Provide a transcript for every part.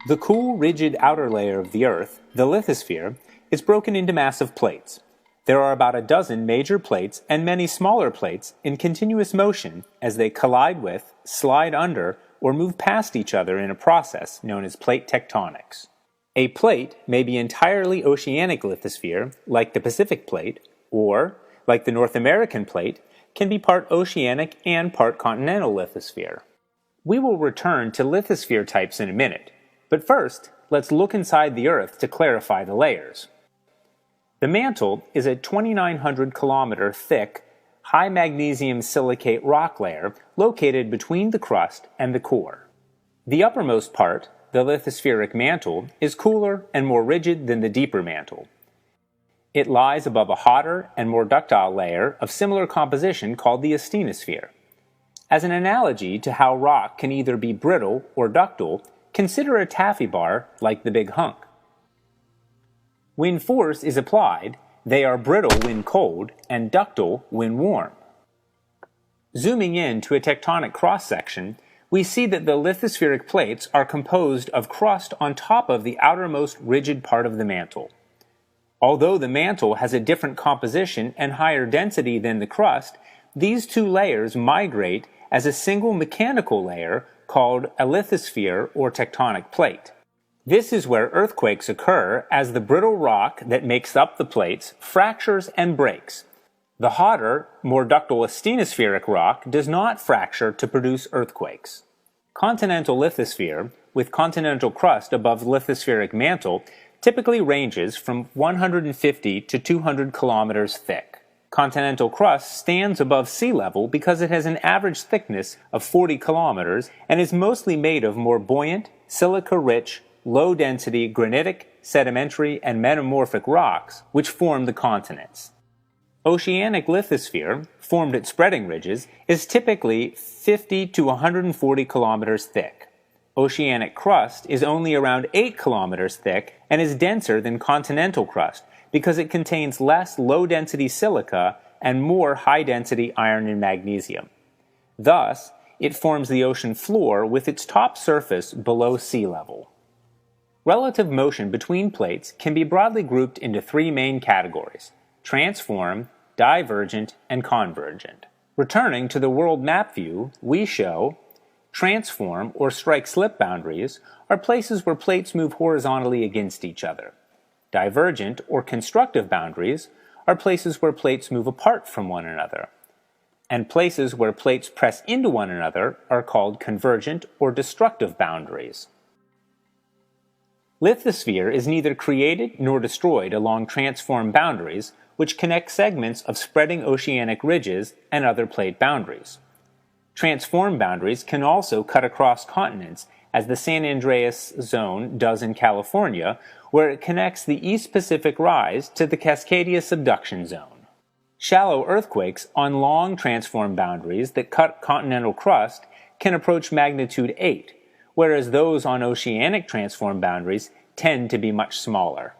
The cool, rigid outer layer of the Earth, the lithosphere, is broken into massive plates. There are about a dozen major plates and many smaller plates in continuous motion as they collide with, slide under, or move past each other in a process known as plate tectonics. A plate may be entirely oceanic lithosphere, like the Pacific Plate, or, like the North American Plate, can be part oceanic and part continental lithosphere. We will return to lithosphere types in a minute, but first, let's look inside the Earth to clarify the layers. The mantle is a 2,900 kilometer thick, high magnesium silicate rock layer located between the crust and the core. The uppermost part, the lithospheric mantle, is cooler and more rigid than the deeper mantle. It lies above a hotter and more ductile layer of similar composition called the asthenosphere. As an analogy to how rock can either be brittle or ductile, consider a taffy bar like the Big Hunk. When force is applied, they are brittle when cold and ductile when warm. Zooming in to a tectonic cross-section, we see that the lithospheric plates are composed of crust on top of the outermost rigid part of the mantle. Although the mantle has a different composition and higher density than the crust, these two layers migrate as a single mechanical layer called a lithosphere or tectonic plate. This is where earthquakes occur as the brittle rock that makes up the plates fractures and breaks. The hotter, more ductile asthenospheric rock does not fracture to produce earthquakes. Continental lithosphere, with continental crust above lithospheric mantle, typically ranges from 150 to 200 kilometers thick. Continental crust stands above sea level because it has an average thickness of 40 kilometers and is mostly made of more buoyant, silica-rich, low-density granitic, sedimentary, and metamorphic rocks which form the continents. Oceanic lithosphere, formed at spreading ridges, is typically 50 to 140 kilometers thick. Oceanic crust is only around 8 kilometers thick and is denser than continental crust because it contains less low-density silica and more high-density iron and magnesium. Thus, it forms the ocean floor with its top surface below sea level. Relative motion between plates can be broadly grouped into three main categories: transform, divergent, and convergent. Returning to the world map view, we show transform or strike-slip boundaries are places where plates move horizontally against each other. Divergent or constructive boundaries are places where plates move apart from one another. And places where plates press into one another are called convergent or destructive boundaries. Lithosphere is neither created nor destroyed along transform boundaries, which connect segments of spreading oceanic ridges and other plate boundaries. Transform boundaries can also cut across continents, as the San Andreas Zone does in California, where it connects the East Pacific Rise to the Cascadia Subduction Zone. Shallow earthquakes on long transform boundaries that cut continental crust can approach magnitude 8, whereas those on oceanic transform boundaries tend to be much smaller.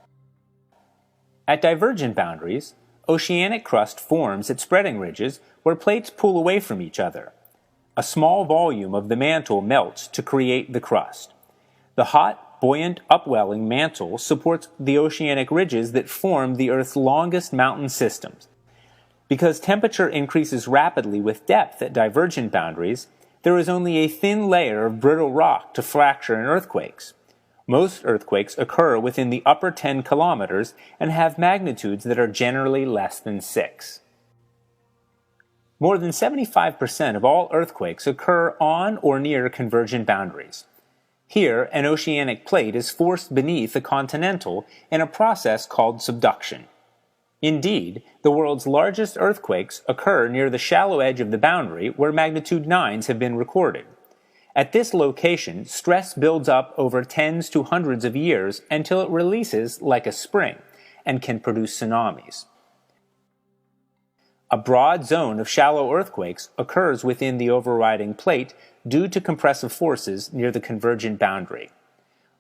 At divergent boundaries, oceanic crust forms at spreading ridges where plates pull away from each other. A small volume of the mantle melts to create the crust. The hot, buoyant, upwelling mantle supports the oceanic ridges that form the Earth's longest mountain systems. Because temperature increases rapidly with depth at divergent boundaries, there is only a thin layer of brittle rock to fracture in earthquakes. Most earthquakes occur within the upper 10 kilometers and have magnitudes that are generally less than 6. More than 75% of all earthquakes occur on or near convergent boundaries. Here, an oceanic plate is forced beneath a continental in a process called subduction. Indeed, the world's largest earthquakes occur near the shallow edge of the boundary where magnitude 9s have been recorded. At this location, stress builds up over tens to hundreds of years until it releases like a spring and can produce tsunamis. A broad zone of shallow earthquakes occurs within the overriding plate due to compressive forces near the convergent boundary.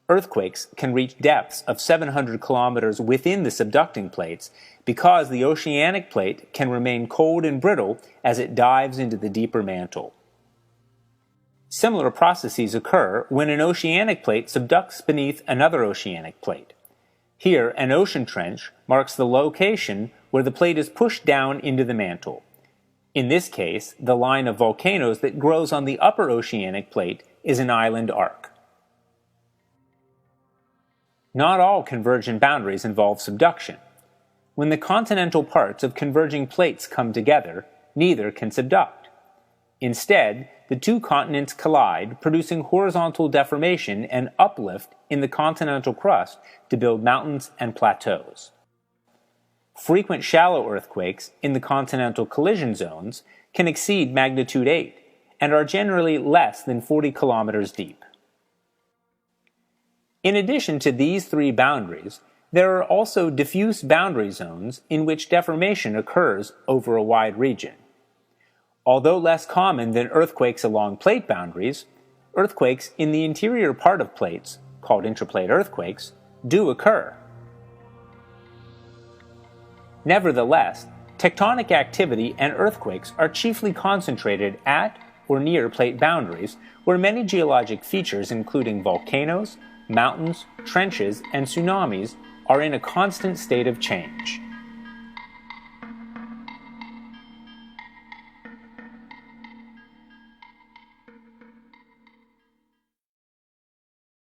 Earthquakes can reach depths of 700 kilometers within the subducting plates because the oceanic plate can remain cold and brittle as it dives into the deeper mantle. Similar processes occur when an oceanic plate subducts beneath another oceanic plate. Here, an ocean trench marks the location where the plate is pushed down into the mantle. In this case, the line of volcanoes that grows on the upper oceanic plate is an island arc. Not all convergent boundaries involve subduction. When the continental parts of converging plates come together, neither can subduct. Instead, the two continents collide, producing horizontal deformation and uplift in the continental crust to build mountains and plateaus. Frequent shallow earthquakes in the continental collision zones can exceed magnitude 8 and are generally less than 40 kilometers deep. In addition to these three boundaries, there are also diffuse boundary zones in which deformation occurs over a wide region. Although less common than earthquakes along plate boundaries, earthquakes in the interior part of plates, called intraplate earthquakes, do occur. Nevertheless, tectonic activity and earthquakes are chiefly concentrated at or near plate boundaries, where many geologic features including volcanoes, mountains, trenches, and tsunamis are in a constant state of change.